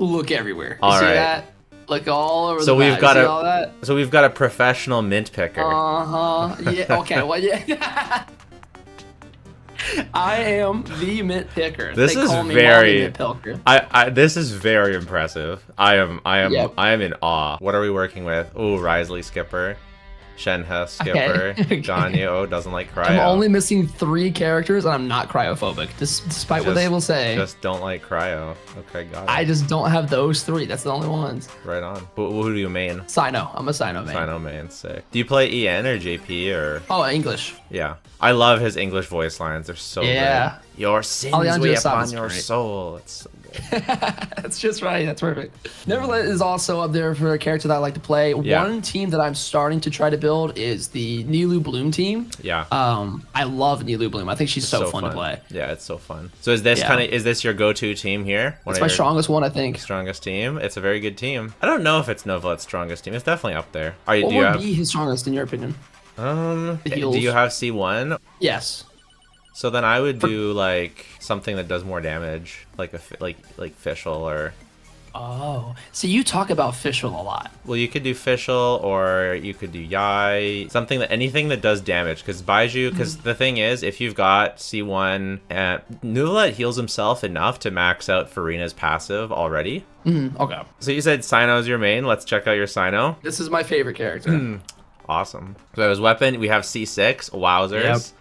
Look everywhere. You All see right. that? Look all over So the we've map. got You see all that? So we've got a professional mint picker. Yeah. Okay. Well, yeah. I am the mint picker. This they is call me very. Mint picker. This is very impressive. I am Yep. in awe. What are we working with? Oh, Risley Skipper, Shenhe Skipper, Okay. Johnny doesn't like cryo. I'm only missing 3 characters, and I'm not cryophobic, despite what they will say. Just don't like cryo. Okay, got it. I just don't have those 3. That's the only ones. Right on. Who do you main? Cyno. I'm a Cyno man. Cyno main, sick. Do you play EN or JP or? Oh, English. Yeah, I love his English voice lines. They're so Yeah. good. Your sins Alejandro weigh Saba's upon your great. soul. It's so good. That's just right. That's perfect. Nevertheless is also up there for a character that I like to play. Yeah. One team that I'm starting to try to build is the Nilu Bloom team. Yeah. I love Nilu Bloom. I think she's so fun to play. Yeah, it's so fun. So is this is this your go-to team here? It's my strongest one, I think. Strongest team. It's a very good team. I don't know if it's Novalet's strongest team. It's definitely up there. What Do you would have be his strongest in your opinion? do heals. you have C1? Yes. So then I would do like something that does more damage, like like Fischl or. Oh, so you talk about Fischl a lot. Well, you could do Fischl or you could do Yai, anything that does damage. Because Baiju, the thing is, if you've got C1, Nuvalet heals himself enough to max out Furina's passive already. Okay. So you said Cyno's your main. Let's check out your Cyno. This is my favorite character. Awesome. So his weapon, we have C6. Wowzers.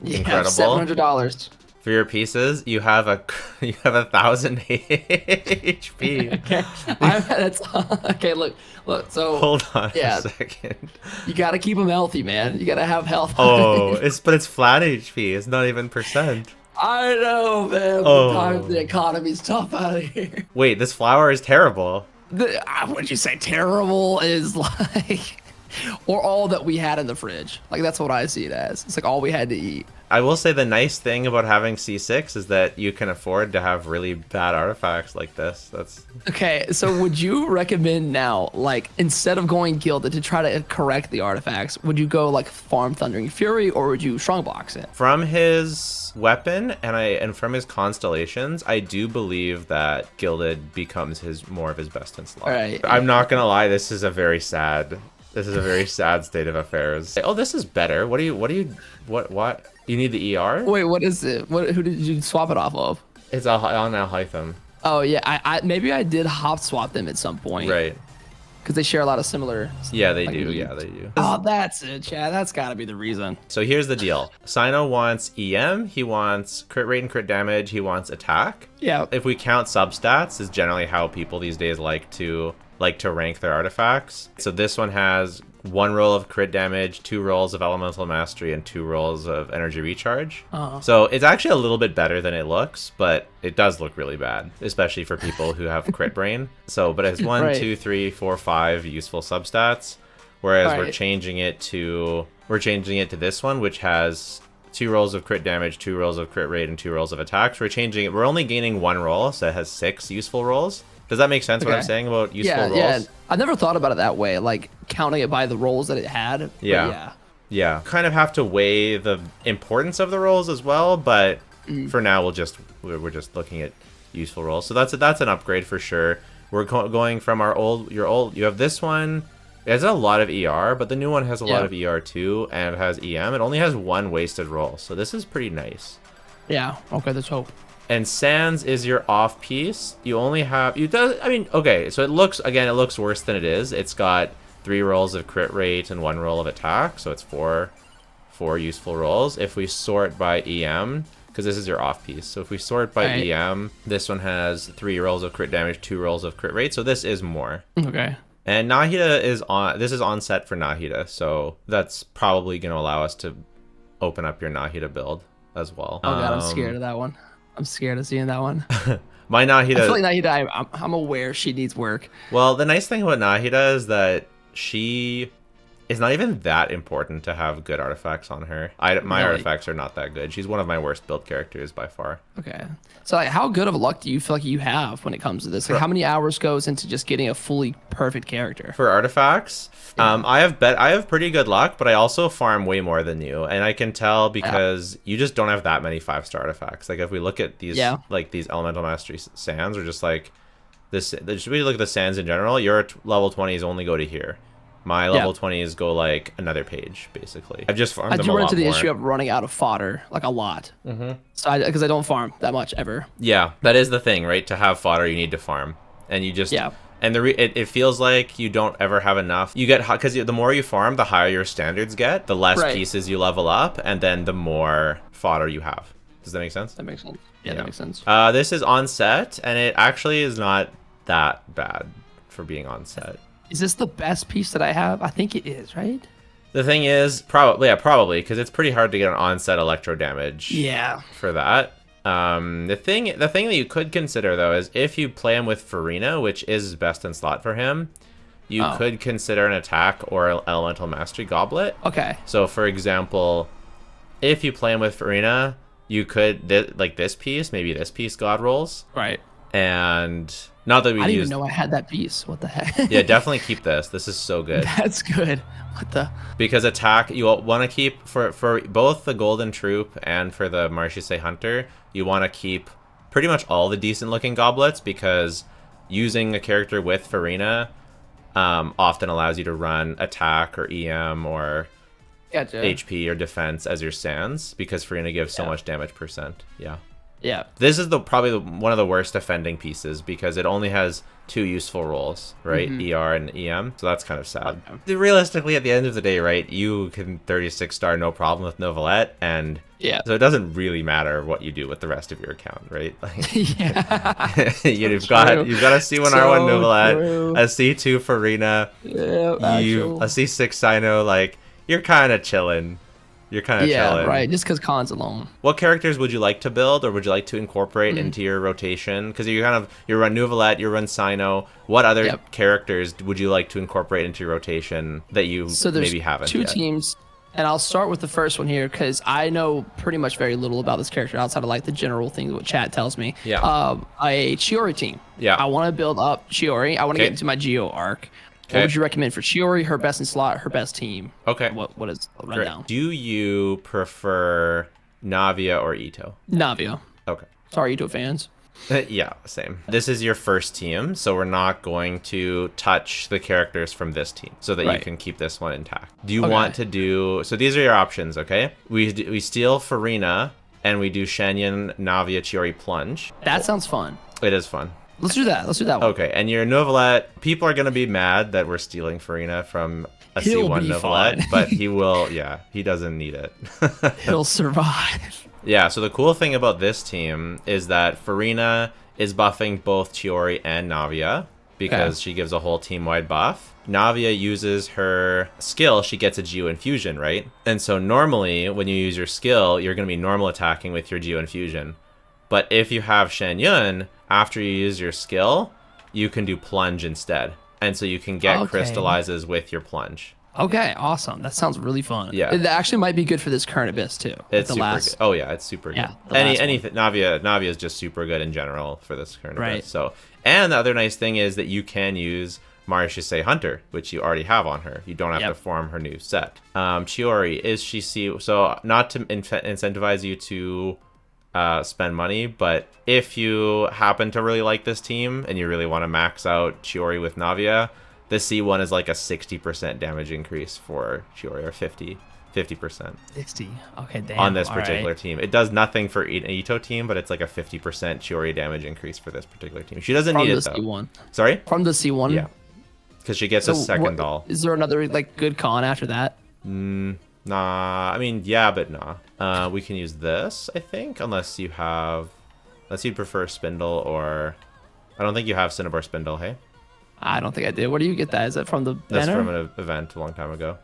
Yeah, Incredible. $700. For your pieces, you have 1,000 HP. Okay. Okay. Look. So Hold on Yeah. a second. you gotta keep them healthy, man. You gotta have health. Oh, it's flat HP. It's not even percent. I know, man. Oh. Sometimes the economy's tough out here. Wait, this flour is terrible. Would you say terrible is like, or all that we had in the fridge? Like that's what I see it as. It's like all we had to eat. I will say the nice thing about having C6 is that you can afford to have really bad artifacts like this. That's Okay, so would you recommend now, like instead of going gilded to try to correct the artifacts, would you go like farm Thundering Fury or would you strongbox it? from his weapon and from his constellations. I do believe that gilded becomes more of his best in slot. Right. I'm not gonna lie. This is a very sad state of affairs. Oh, this is better. What? You need the ER? Wait, what is it? Who did you swap it off of? It's on Alhaitham. Oh yeah, I maybe I did hop swap them at some point. Right. Because they share a lot of similar. Yeah, they like, do. needs. Yeah, they do. Oh, that's it, Chad. That's got to be the reason. So here's the deal. Cyno wants EM. He wants crit rate and crit damage. He wants attack. Yeah. If we count substats, is generally how people these days like to rank their artifacts. So this one has 1 roll of crit damage, 2 rolls of elemental mastery, and 2 rolls of energy recharge. So it's actually a little bit better than it looks, but it does look really bad, especially for people who have crit brain. So, but it's 1, Right. 2, 3, 4, 5 useful substats, whereas we're Right. changing it to this one, which has 2 rolls of crit damage, 2 rolls of crit rate, and 2 rolls of attacks. We're only gaining 1 roll, so it has 6 useful rolls. Does that make sense what I'm Okay. saying about useful rolls? Yeah. I never thought about it that way, like counting it by the rolls that it had. But Yeah. Yeah, kind of have to weigh the importance of the rolls as well, but for now we're just looking at useful rolls. So that's an upgrade for sure. We're going from you have this one. It has a lot of ER, but the new one has a lot of ER too, and it has EM. It only has 1 wasted roll, so this is pretty nice. Yeah. Okay, let's hope. And Sans is your off piece. You only have okay, so it looks worse than it is. It's got 3 rolls of crit rate and 1 roll of attack, so it's 4 useful rolls. If we sort by EM, because this is your off piece, so if we sort by EM, this one has 3 rolls of crit damage, 2 rolls of crit rate, so this is more. Okay. And Nahida is on set for Nahida, so that's probably going to allow us to open up your Nahida build as well. Oh god, I'm scared of that one. I'm scared of seeing that one. My Nahida. I feel like Nahida, I'm aware she needs work. Well, the nice thing about Nahida is that she is not even that important to have good artifacts on her. My artifacts are not that good. She's one of my worst build characters by far. Okay. So like, how good of a luck do you feel like you have when it comes to this? Like, how many hours goes into just getting a fully perfect character? For artifacts, I have pretty good luck, but I also farm way more than you, and I can tell because you just don't have that many 5-star artifacts. Like if we look at these, like these elemental mastery sands, we're just like, this, just we look at the sands in general, your level 20s only go to here. My level 20s go like another page, basically. I've just farmed them a lot more. I do run into the issue of running out of fodder, like a lot. So because I don't farm that much ever. Yeah, that is the thing, right? To have fodder, you need to farm, and you just and it feels like you don't ever have enough. You get because the more you farm, the higher your standards get, the less pieces you level up, and then the more fodder you have. Does that make sense? That makes sense. Yeah, that makes sense. This is on set, and it actually is not that bad for being on set. Is this the best piece that I have? I think it is, right? The thing is, probably, because it's pretty hard to get an onset electro damage. Yeah. For that. The thing that you could consider though is if you play him with Furina, which is best in slot for him, you could consider an attack or elemental mastery goblet. Okay. So for example, if you play him with Furina, you could like this piece, maybe this piece god rolls. Right. And not that we I didn't even know I had that piece. What the heck? Yeah, definitely keep this. This is so good. That's good. What the? Because attack, you want to keep for both the Golden Troop and for the Marchese Hunter, you want to keep pretty much all the decent looking goblets, because using a character with Furina often allows you to run attack or EM or HP or defense as your sands, because Furina gives so much damage percent. Yeah. This is probably one of the worst offending pieces, because it only has 2 useful rolls, right? ER and EM. So that's kind of sad. Realistically, at the end of the day, right, you can 36 star no problem with Novelette, and so it doesn't really matter what you do with the rest of your account, right? Like, you've got a C1 R1 Novelette, a C2 Furina, a C6 Cyno, like you're kind of chilling. You're kind of chilling. Right. Just because Khan's alone. What characters would you like to build, or would you like to incorporate into your rotation? Because you run Novelette, you run Cyno. What other characters would you like to incorporate into your rotation that you maybe haven't? Two teams, and I'll start with the first one here because I know pretty much very little about this character outside of like the general things what chat tells me. Yeah. A Chiori team. Yeah. I want to build up Chiori. I want to get into my Geo arc. What would you recommend for Chiori, her best in slot, her best team? Okay. What is the rundown? Do you prefer Navia or Ito? Navia. Okay. Sorry, Ito fans. Yeah, same. This is your first team, so we're not going to touch the characters from this team so that you can keep this one intact. Do you want to do... So these are your options, okay? We steal Furina, and we do Shanyan, Navia, Chiori, Plunge. That sounds fun. It is fun. Let's do that. Let's do that one. Okay, and your Novelette, people are going to be mad that we're stealing Furina from a C1 Novelette, but he will, he doesn't need it. He'll survive. Yeah, so the cool thing about this team is that Furina is buffing both Chiori and Navia, because she gives a whole team-wide buff. Navia uses her skill, she gets a Geo Infusion, right? And so normally, when you use your skill, you're going to be normal attacking with your Geo Infusion. But if you have Shanyan, after you use your skill, you can do Plunge instead. And so you can get crystallizes with your Plunge. Okay, awesome. That sounds really fun. Yeah. It actually might be good for this current Abyss too. It's super good. Oh yeah, it's super good. Anything Navia is just super good in general for this current Abyss. So, and the other nice thing is that you can use Marchese Hunter, which you already have on her. You don't have to form her new set. Chiori, is she so not to incentivize you to spend money, but if you happen to really like this team and you really want to max out Chiori with Navia, the C1 is like a 60% damage increase for Chiori, or 50%. 60. Okay, damn. On this particular team. It does nothing for an Ito team, but it's like a 50% Chiori damage increase for this particular team. She doesn't need it though. C1. Sorry? From the C1? Yeah. Because she gets a second doll. Is there another like good con after that? Nah, I mean, yeah, but nah. We can use this, I think, unless you prefer Spindle, or I don't think you have Cinnabar Spindle, hey? I don't think I did. Where do you get that? Is that from the banner? That's from an event a long time ago.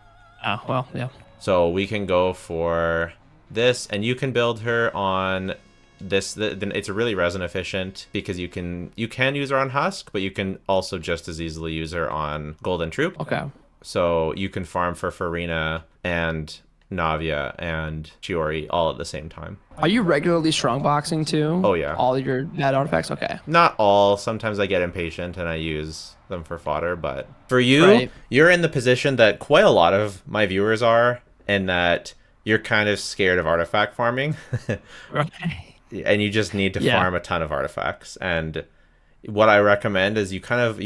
Oh, well, yeah. So we can go for this, and you can build her on this. It's a really resin efficient, because you can use her on Husk, but you can also just as easily use her on Golden Troop. Okay. So you can farm for Furina and Navia and Chiori all at the same time. Are you regularly strongboxing too? Oh yeah. All your bad artifacts? Okay. Not all. Sometimes I get impatient and I use them for fodder, but for you, you're in the position that quite a lot of my viewers are, and that you're kind of scared of artifact farming. Right. And you just need to farm a ton of artifacts. And what I recommend is you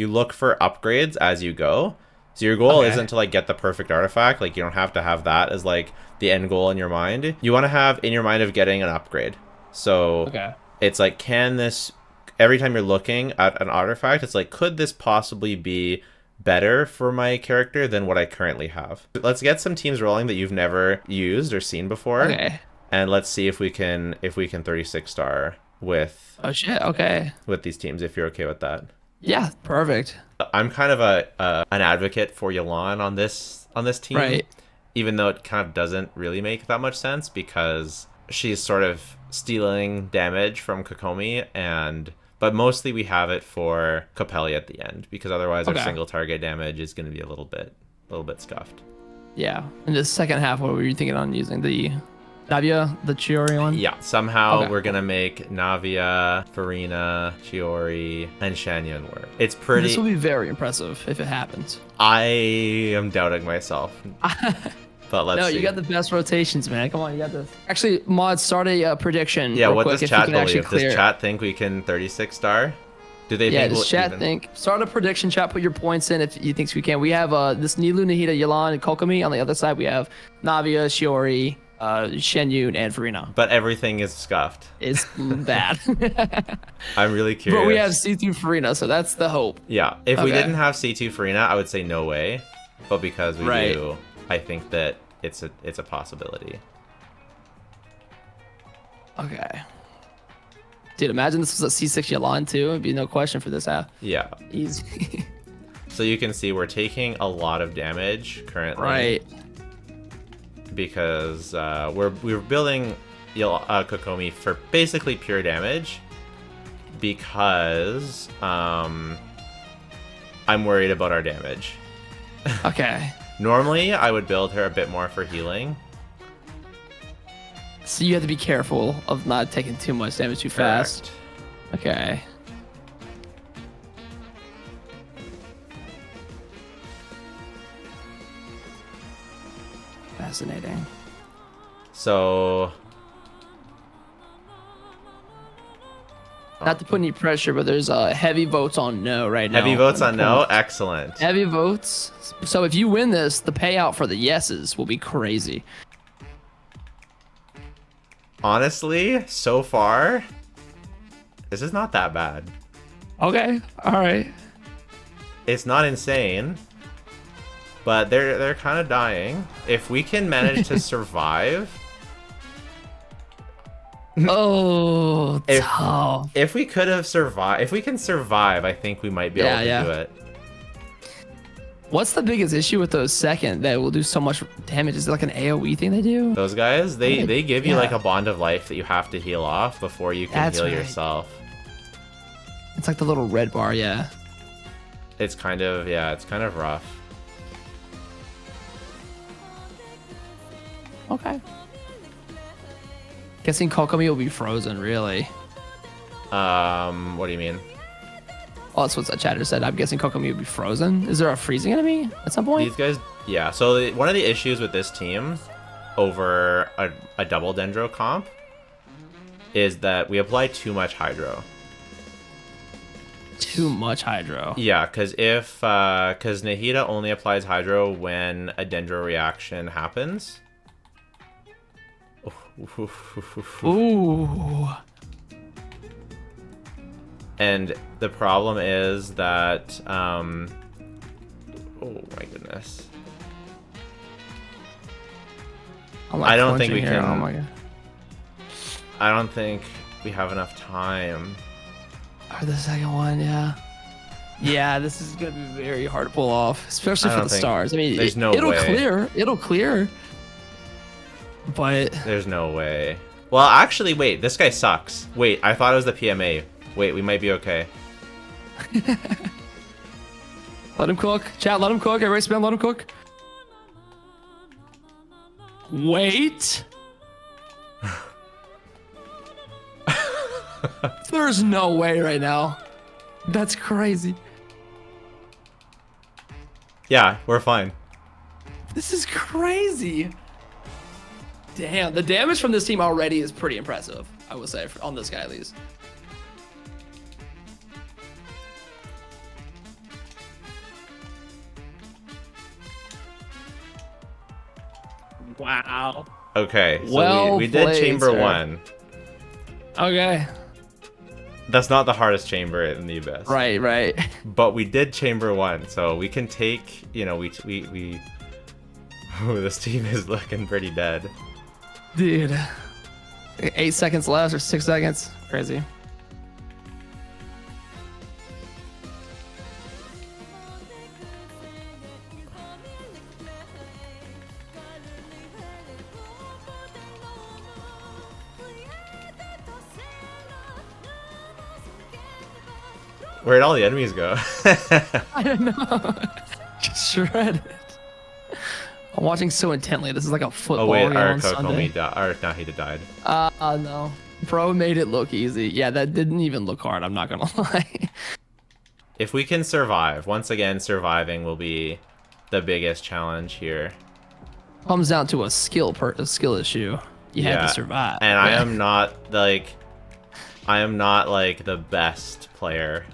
look for upgrades as you go. So your goal Okay. isn't to like get the perfect artifact. Like you don't have to have that as like the end goal in your mind. You want to have in your mind of getting an upgrade. So Okay. it's like, can this, every time you're looking at an artifact, it's like, could this possibly be better for my character than what I currently have? Let's get some teams rolling that you've never used or seen before. Okay. And let's see if we can 36 star with Oh shit. Okay. with these teams, if you're okay with that. Yeah. Perfect. I'm kind of an advocate for Yelan on this team, Right. even though it kind of doesn't really make that much sense because she's sort of stealing damage from Kokomi, but mostly we have it for Capelli at the end because otherwise our single target damage is going to be a little bit scuffed. Yeah. In the second half, what were you thinking on using the Navia, the Chiori one? Yeah, somehow we're gonna make Navia, Furina, Chiori, and Shanyan work. It's pretty. This will be very impressive if it happens. I am doubting myself. But let's see. You got the best rotations, man. Come on, you got this. Actually, Mod, start a prediction. Yeah, real what quick, does if you chat can actually believe? Does clear. chat think we can 36 star? Do they Yeah, think does we'll chat even... think? Start a prediction, chat. Put your points in if you think we can. We have this Nilu, Nahida, Yelan, and Kokomi. On the other side, we have Navia, Shiori, Shenyun, and Furina. But everything is scuffed. It's bad. I'm really curious. But we have C2 Furina, so that's the hope. Yeah, if we didn't have C2 Furina, I would say no way. But because we do, I think that it's a possibility. Okay. Dude, imagine this was a C6 Yelan too. It'd be no question for this half. Yeah. Easy. So you can see we're taking a lot of damage currently. Right. Because we're building Kokomi for basically pure damage. Because I'm worried about our damage. Okay. Normally, I would build her a bit more for healing. So you have to be careful of not taking too much damage too fast. Okay. Fascinating. So... Not to put any pressure, but there's heavy votes on no right now. Heavy votes on no? Excellent. Heavy votes. So if you win this, the payout for the yeses will be crazy. Honestly, so far, this is not that bad. Okay. All right. It's not insane, but they're kind of dying. If we can manage to survive... Oh, tough. If we could have survived, if we can survive, I think we might be able to do it. What's the biggest issue with those second that will do so much damage? Is it like an AoE thing they do? Those guys, they give you like a bond of life that you have to heal off before you can heal yourself. It's like the little red bar, yeah. It's kind of, it's kind of rough. Okay. Guessing Kokomi will be frozen, really. What do you mean? Oh, that's what that chatter said. I'm guessing Kokomi will be frozen. Is there a freezing enemy at some point? These guys, yeah. So one of the issues with this team over a double Dendro comp is that we apply too much Hydro. Too much Hydro. Yeah, because because Nahida only applies Hydro when a Dendro reaction happens. Ooh. And the problem is that, oh my goodness. I don't think we can. Oh my god. I don't think we have enough time. Or the second one, yeah. Yeah, this is gonna be very hard to pull off, especially for the stars. I mean, there's no it'll way. clear. It'll clear. But there's no way. Well, actually, wait. This guy sucks. Wait, I thought it was the PMA. Wait, we might be okay. Let him cook. Chat, let him cook. Everybody spam, let him cook. Wait. There's no way right now. That's crazy. Yeah, we're fine. This is crazy. Damn, the damage from this team already is pretty impressive, I would say, on this guy at least. Wow. Okay, so Well we did played, chamber sir. 1. Okay. That's not the hardest chamber in the Abyss. Right, right. But we did chamber 1, so we can take, you know, we Ooh, this team is looking pretty dead. Dude. 8 seconds left or 6 seconds. Crazy. Where'd all the enemies go? I don't know. Just shredded. I'm watching so intently. This is like a football Oh wait, game our on Sunday. Kokomi died. Or no, he died. No. Bro made it look easy. Yeah, that didn't even look hard. I'm not gonna lie. If we can survive, once again, surviving will be the biggest challenge here. Comes down to a skill issue. You have to survive. And I am not like the best player.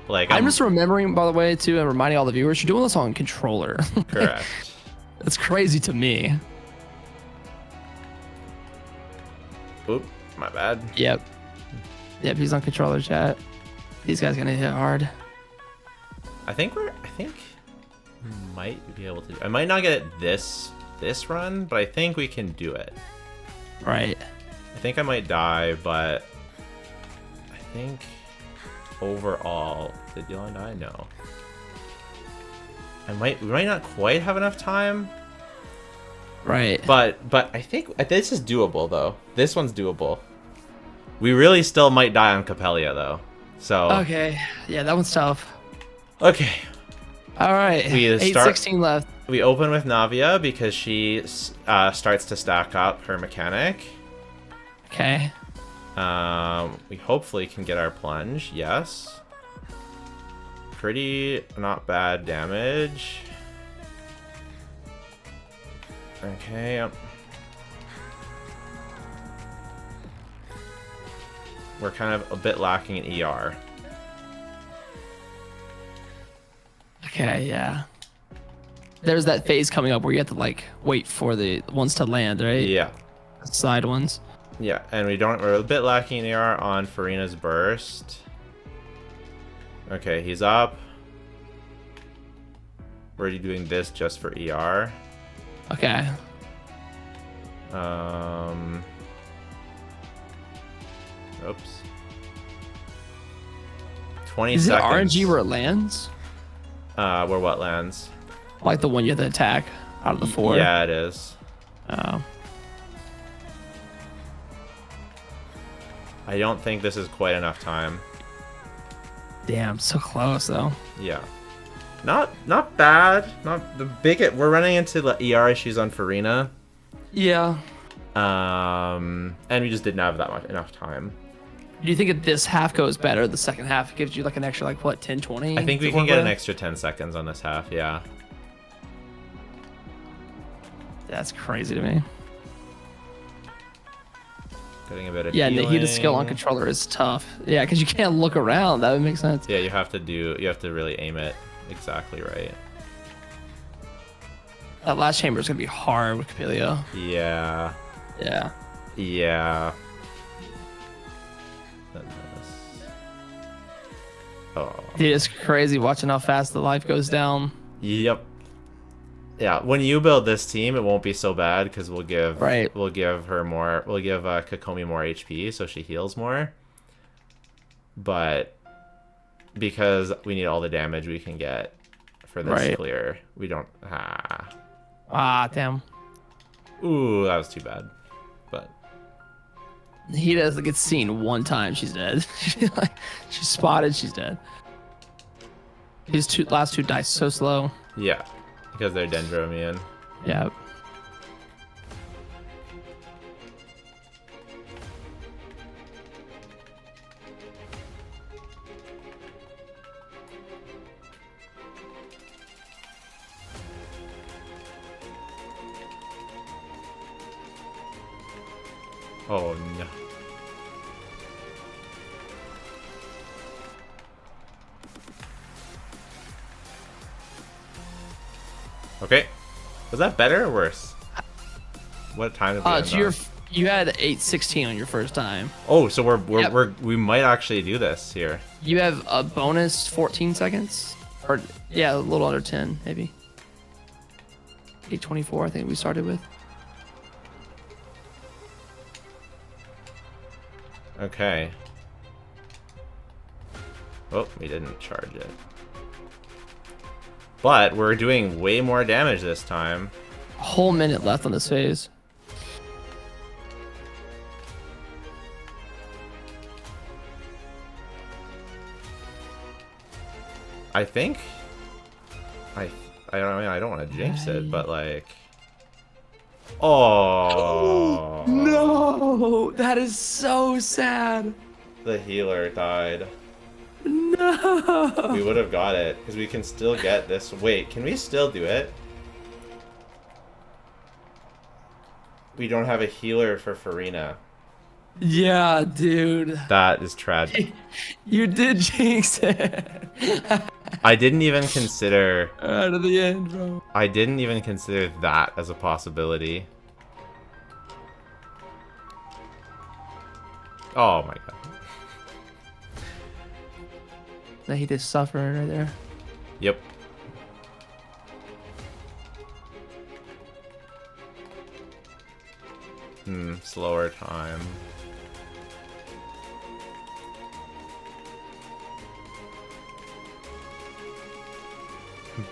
Like I'm just remembering, by the way, too, and reminding all the viewers, you're doing this on controller. correct. It's crazy to me. Oop, my bad. Yep. Yep, he's on controller, chat. These guys gonna hit hard. I think we might be able to. I might not get it this run, but I think we can do it. Right. I think I might die, but I think overall, did Dylan die? No. We might not quite have enough time. Right. But I think this is doable though. This one's doable. We really still might die on Capelia though. So Okay. Yeah, that one's tough. okay. All right. We 8:16 left. We open with Navia because she starts to stack up her mechanic. Okay. We hopefully can get our plunge. Yes. Pretty not bad damage. Okay. Yep. We're kind of a bit lacking in ER. Okay, yeah. There's that phase coming up where you have to like wait for the ones to land, right? Yeah. Side ones. Yeah, and we're a bit lacking in ER on Furina's burst. Okay, he's up. We're already doing this just for ER. Okay. Oops. 20 Is it seconds. RNG where it lands? Where what lands? Like the one you have to attack out of the 4? Yeah, it is. Oh. I don't think this is quite enough time. Damn, so close though. Yeah. Not bad. Not the big. We're running into the ER issues on Furina. Yeah. And we just didn't have enough time. Do you think if this half goes better, the second half gives you like an extra like what 10, 20? I think we can get an extra 10 seconds on this half. Yeah. That's crazy to me. Getting a bit of Yeah, healing. Nahita's skill on controller is tough. Yeah, because you can't look around. That would make sense. Yeah, you have to really aim it exactly right. That last chamber is gonna be hard with Capelia. Yeah. Yeah. Yeah. Oh. Dude, it's crazy watching how fast the life goes down. Yep. Yeah, when you build this team, it won't be so bad because we'll give Kokomi more HP, so she heals more. But because we need all the damage we can get for this clear, we don't. Ah, damn. Ooh, that was too bad. But Nahita gets seen one time, she's dead. She's spotted, she's dead. His last two die so slow. yeah, because they're Dendromian. Yeah. Oh no. Okay. Was that better or worse? What time did we end on? You had 8:16 on your first time. Oh, so we might actually do this here. You have a bonus 14 seconds, or yeah, a little under 10 maybe. 8:24 I think we started with. Okay. Oh, we didn't charge it. But we're doing way more damage this time. A whole minute left on this phase. I think I don't want to jinx it, but like, oh no, that is so sad. The healer died. No, We would have got it because we can still get this. Wait, can we still do it? We don't have a healer for Furina. yeah, dude, That is tragic. you did jinx it. I didn't even consider. Out of the end, bro. I didn't even consider that as a possibility. Oh my god. That he just suffering right there. Yep. Slower time.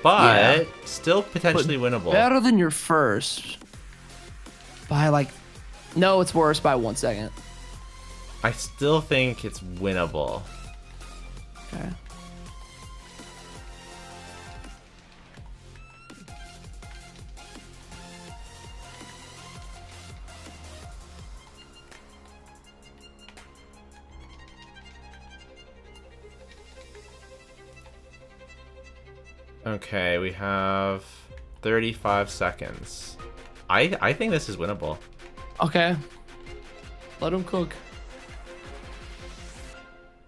But still potentially winnable. Better than your first. By like, no, it's worse by 1 second. I still think it's winnable. Okay. Okay, we have 35 seconds. I think this is winnable. Okay. Let him cook.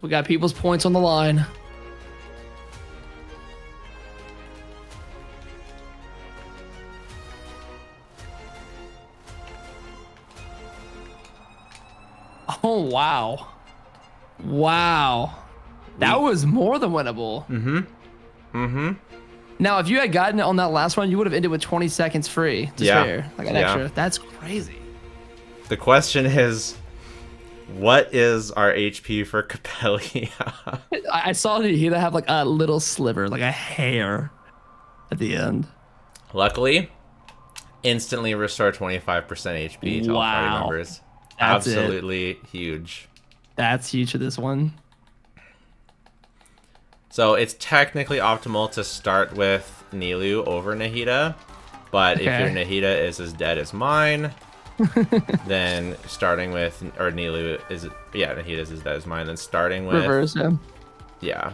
We got people's points on the line. Oh, wow. Wow. That was more than winnable. Now, if you had gotten it on that last one, you would have ended with 20 seconds free. Just fair. Like an extra. That's crazy. The question is, what is our HP for Capellia? I saw that he have like a little sliver, like a hair at the end. Luckily, instantly restore 25% HP to all party members. That's absolutely huge. That's huge for this one. So it's technically optimal to start with Nilou over Nahida, but if your Nahida is as dead as mine, then starting with, or Nilou is, yeah, Nahida is as dead as mine, then starting with... Reverse him. Yeah.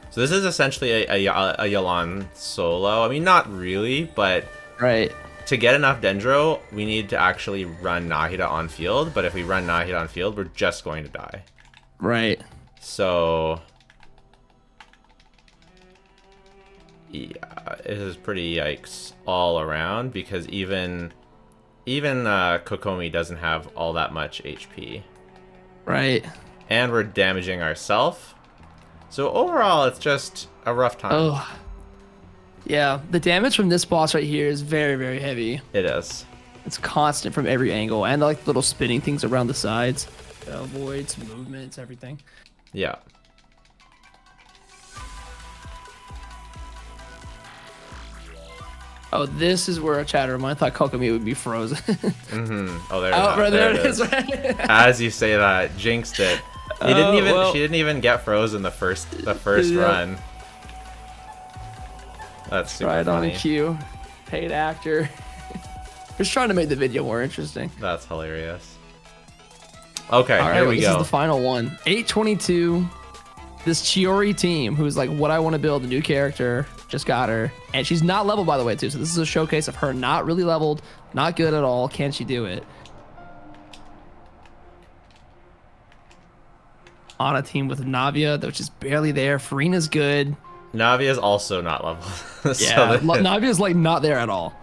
So this is essentially a Yelan solo. I mean, not really, but... Right. To get enough Dendro, we need to actually run Nahida on field, but if we run Nahida on field, we're just going to die. Right. So, yeah, it is pretty yikes all around because even Kokomi doesn't have all that much HP. Right. And we're damaging ourselves. So overall, it's just a rough time. Oh. Yeah, the damage from this boss right here is very, very heavy. It is. It's constant from every angle, and like little spinning things around the sides. Avoids movements, everything. Yeah. Oh, this is where a chatter mine thought Kokomi would be frozen. Oh, there. Oh, right, there it is. As you say that, jinxed it. He didn't even. Well, she didn't even get frozen the first run. That's super right funny. on cue. Paid actor. Just trying to make the video more interesting. That's hilarious. Okay, all right, here we this go. This is the final one. 822. This Chiori team, who's like, what I want to build, a new character, just got her. And she's not leveled, by the way, too. So this is a showcase of her not really leveled, not good at all. Can she do it? On a team with Navia, which is barely there. Furina's good. Navia's also not leveled. Yeah, Navia's like not there at all.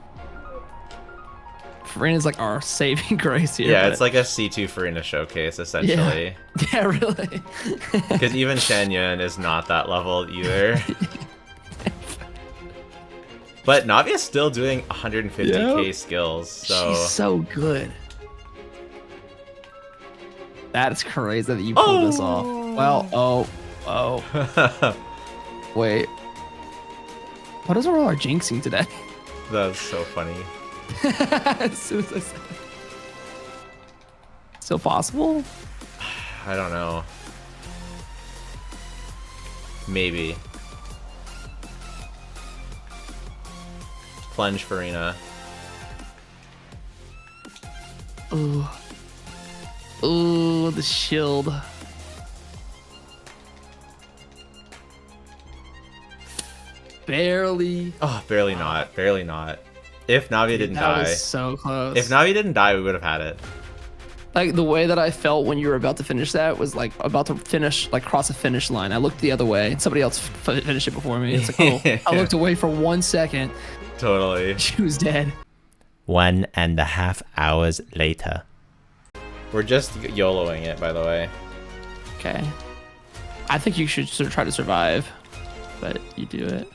Furina's like our saving grace here. Yeah, but... it's like a C2 Furina showcase, essentially. Yeah, really. Because even Shanyan is not that level either. But Navia's still doing 150k skills, so... She's so good. That's crazy that you pulled this off. Well, Wait. What is all our jinxing today? That's so funny. As soon as I said it. Still possible? I don't know. Maybe. Plunge Furina. Ooh. Ooh, the shield. Barely. Oh, barely not. Barely not. If Navi didn't That die. was so close. If Navi didn't die, we would have had it. Like the way that I felt when you were about to finish that was like about to finish, like cross a finish line. I looked the other way and somebody else finished it before me. It's like, oh, I looked away for 1 second. Totally. She was dead. 1.5 hours later. We're just YOLOing it, by the way. Okay. I think you should sort of try to survive, but you do it.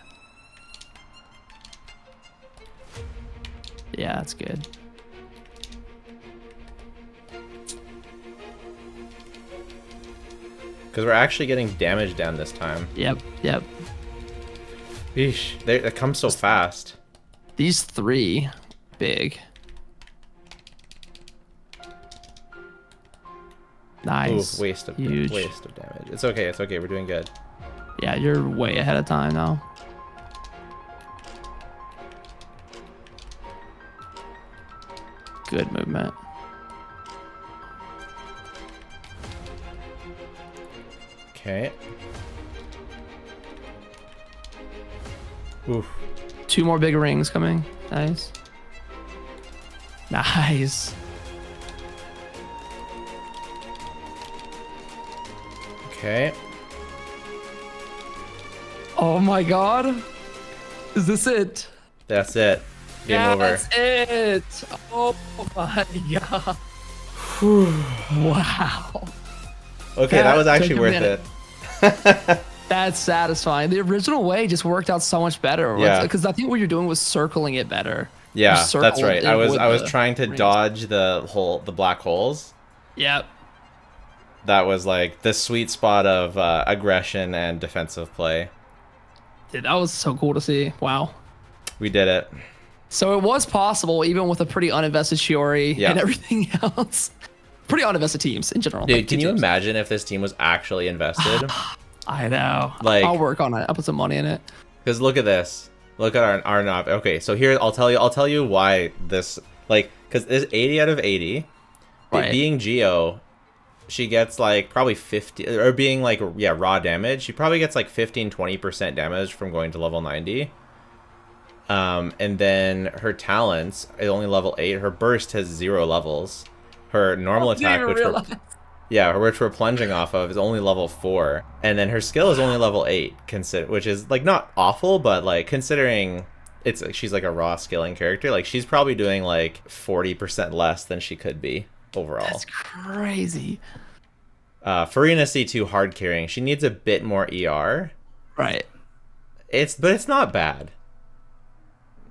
Yeah, that's good. Because we're actually getting damage down this time. Yep. Eesh. They come so fast. These three, big. Nice. Ooh, waste of Huge. damage. It's okay. It's okay. We're doing good. Yeah, you're way ahead of time now. Good movement. Okay. Oof. 2 more big rings coming. Nice. Nice. Okay. Oh my god. Is this it? That's it. Game over. That's it. Oh my god. Wow. Okay, that was actually took a worth minute. it. That's satisfying. The original way just worked out so much better. Yeah. Because I think what you're doing was circling it better. Yeah, You that's circled right. it I was with trying to rings. dodge the black holes. Yep. That was like the sweet spot of aggression and defensive play. Dude, that was so cool to see. Wow. We did it. So it was possible, even with a pretty uninvested Shiori Yeah. and everything else. Pretty uninvested teams in general. Dude, like, can two you teams. imagine if this team was actually invested? I know. Like- I'll work on it. I'll put some money in it. Because look at this. Look at our knob. Okay, so here I'll tell you why this, like, because this 80 out of 80. Right. Being Geo, she gets like probably 50, or being like, yeah, raw damage, she probably gets like 15-20% damage from going to level 90. And then her talents is only level 8. Her burst has 0 levels. Her normal attack, which we're plunging off of, is only level 4. And then her skill is only level 8, which is like not awful, but like considering she's like a raw skilling character, like she's probably doing like 40% less than she could be overall. That's crazy. Furina C2 hard carrying. She needs a bit more ER. Right. But it's not bad.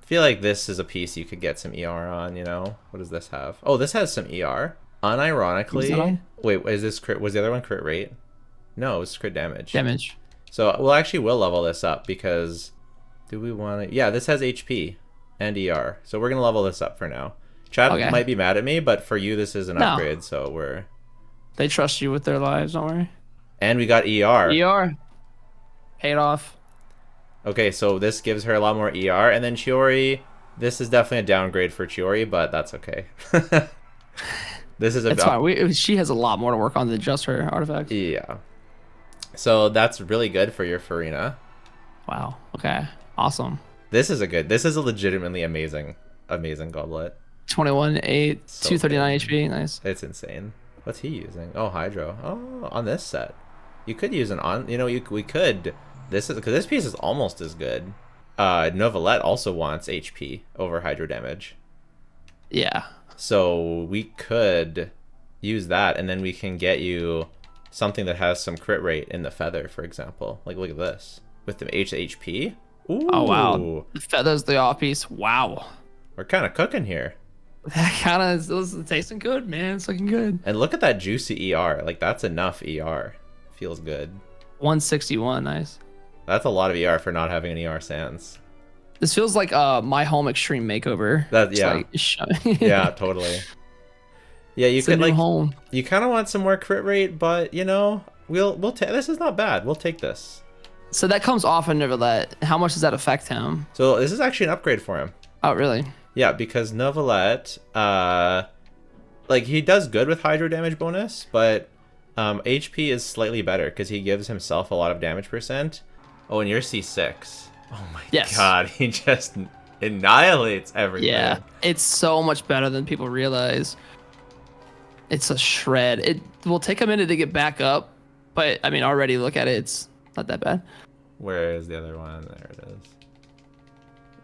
I feel like this is a piece you could get some ER on, you know? What does this have? Oh, this has some ER. Was that Unironically, on? wait, is this crit? Was the other one crit rate? No, it's crit damage. Damage. So we'll level this up because do we want to? Yeah, this has HP and ER, so we're gonna level this up for now. Chad Okay. might be mad at me, but for you, this is an No. upgrade. So They trust you with their lives, don't worry. and we got ER. ER. Paid off. Okay, so this gives her a lot more ER, and then Chiori. This is definitely a downgrade for Chiori, but that's okay. This is It's fine. She has a lot more to work on than just her artifacts. Yeah. So that's really good for your Furina. Wow. Okay. Awesome. This is a legitimately amazing goblet. 21, 8, So 239 good. HP. Nice. It's insane. What's he using? Oh, Hydro. Oh, on this set. You could use we could. Because this piece is almost as good. Novelette also wants HP over Hydro damage. Yeah. So we could use that, and then we can get you something that has some crit rate in the feather, for example. Like, look at this. With the HP. Ooh. Oh, wow. The feathers, the off piece. Wow. We're kind of cooking here. That kind of is tasting good, man. It's looking good. And look at that juicy ER. Like, that's enough ER. Feels good. 161. Nice. That's a lot of ER for not having an ER sans. This feels like my home extreme makeover. That, yeah. Like, Yeah, totally. Yeah, you could like home. You kind of want some more crit rate, but you know, we'll take this is not bad. We'll take this. So that comes off in Neverlet. How much does that affect him? So this is actually an upgrade for him. Oh, really? Yeah, because Neverlet, like he does good with hydro damage bonus, but HP is slightly better because he gives himself a lot of damage percent. Oh, and you're C6. Oh my god, he just annihilates everything. Yeah, it's so much better than people realize. It's a shred. It will take a minute to get back up, but I mean, already look at it. It's not that bad. Where is the other one? There it is.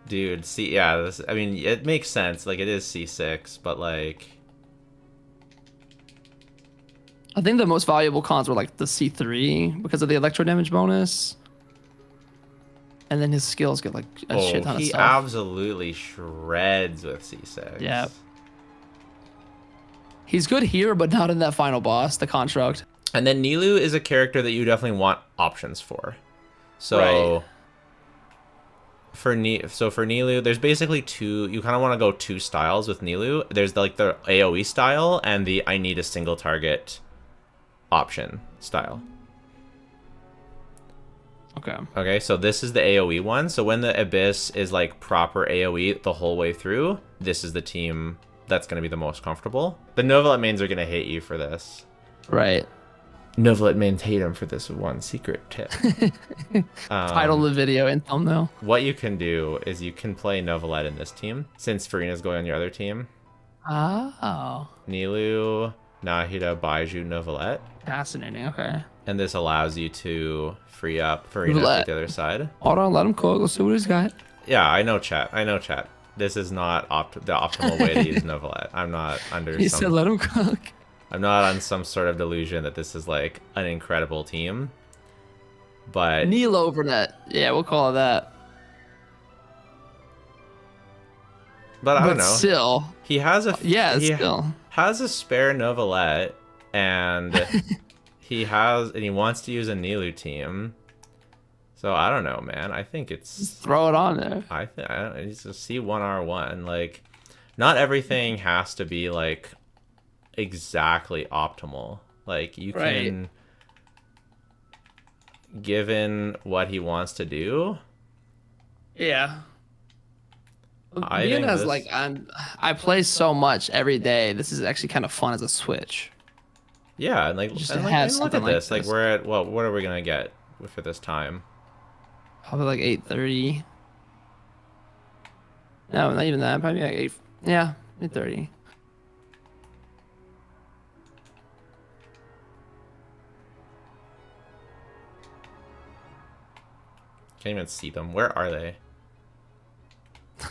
Dude, see, yeah, this. I mean, it makes sense. Like, it is C6, but like, I think the most valuable cons were like the C3 because of the electro damage bonus. And then his skills get like a shit ton of he stuff. Absolutely shreds with C6. Yeah. He's good here, but not in that final boss, the construct. And then Nilou is a character that you definitely want options for. So for Nilou, there's basically two. You kind of want to go two styles with Nilou. There's like the AoE style and the I need a single target option style. Okay, so this is the AoE one. So when the Abyss is like proper AoE the whole way through, this is the team that's going to be the most comfortable. The Novelet mains are going to hate you for this. Right. Novelet mains hate him for this one secret tip. Title of the video and thumbnail. What you can do is you can play Novelet in this team, since Furina's going on your other team. Oh. Nilou, Nahida, Baiju, Novelet. Fascinating, okay. And this allows you to free up Furina to the other side. Hold on, let him cook. Let's see what he's got. Yeah, I know, chat. This is not the optimal way to use Novelet. I'm not under He said let him cook. I'm not on some sort of delusion that this is like an incredible team. But Neil overnet. Yeah, we'll call it that. But I don't know. Still. He has a still has a spare Novelet, and he wants to use a Nilou team. So I don't know, man. I think it's just throw it on there. I don't know, it's a C1R1. Like, not everything has to be like exactly optimal. Like, you can, given what he wants to do. Yeah. Being as like I play so much every day. This is actually kind of fun as a switch. Yeah, and like just and to like, have and look something at this. like Like we're at what are we gonna get for this time? Probably like 8:30. No, not even that. Probably like 8. Yeah, 8:30. Can't even see them. Where are they?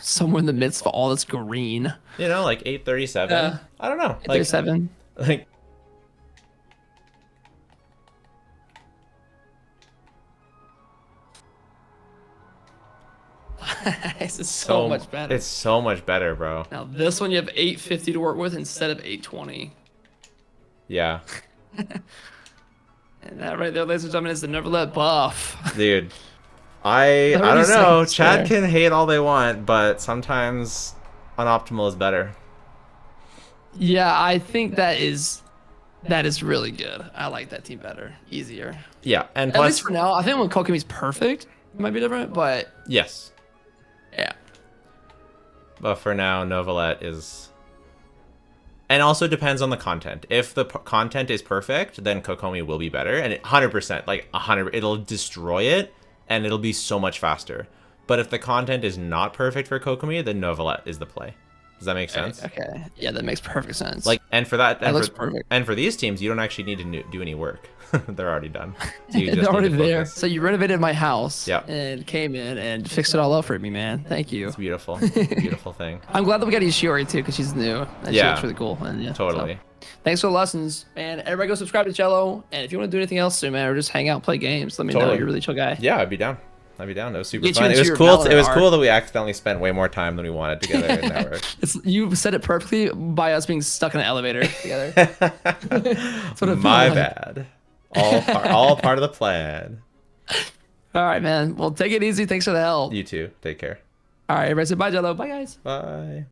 Somewhere in the midst of all this green. You know, like 8:37. I don't know. Like 8:37. Like. This is so much better. It's so much better, bro. Now this one you have 850 to work with instead of 820. Yeah. And that right there, ladies and gentlemen, is the Neverlet buff. Dude, I don't know. Chad can hate all they want, but sometimes unoptimal is better. Yeah, I think that is really good. I like that team better, easier. Yeah, and at least for now. I think when Kokomi's perfect, it might be different, but yes. Yeah. But for now, Novelet is... And also depends on the content. If the content is perfect, then Kokomi will be better. And 100%, like 100, it'll destroy it, and it'll be so much faster. But if the content is not perfect for Kokomi, then Novelet is the play. Does that make sense? Okay. Yeah, that makes perfect sense. Like, and for that, that looks perfect. And for these teams, you don't actually need to do any work. They're already done. So you They're just already need to there. focus. So you renovated my house. Yep. And came in and fixed it all up for me, man. Thank you. It's beautiful. Beautiful thing. I'm glad that we got to use Shiori too, because she's new. And she Yeah. looks really cool. And yeah, Totally. So, thanks for the lessons, man. Everybody go subscribe to Cello. And if you want to do anything else soon, man, or just hang out and play games, let me know. Totally. You're a really chill guy. Yeah, I'd be down. It was super Get you fun. It into was your cool. Valorant It was arc. cool that we accidentally spent way more time than we wanted together in Network. You said it perfectly by us being stuck in an elevator together. That's what it My felt like. bad. All part of the plan. All right, man. Well, take it easy. Thanks for the help. You too. Take care. All right, everybody say bye, Jello. Bye, guys. Bye.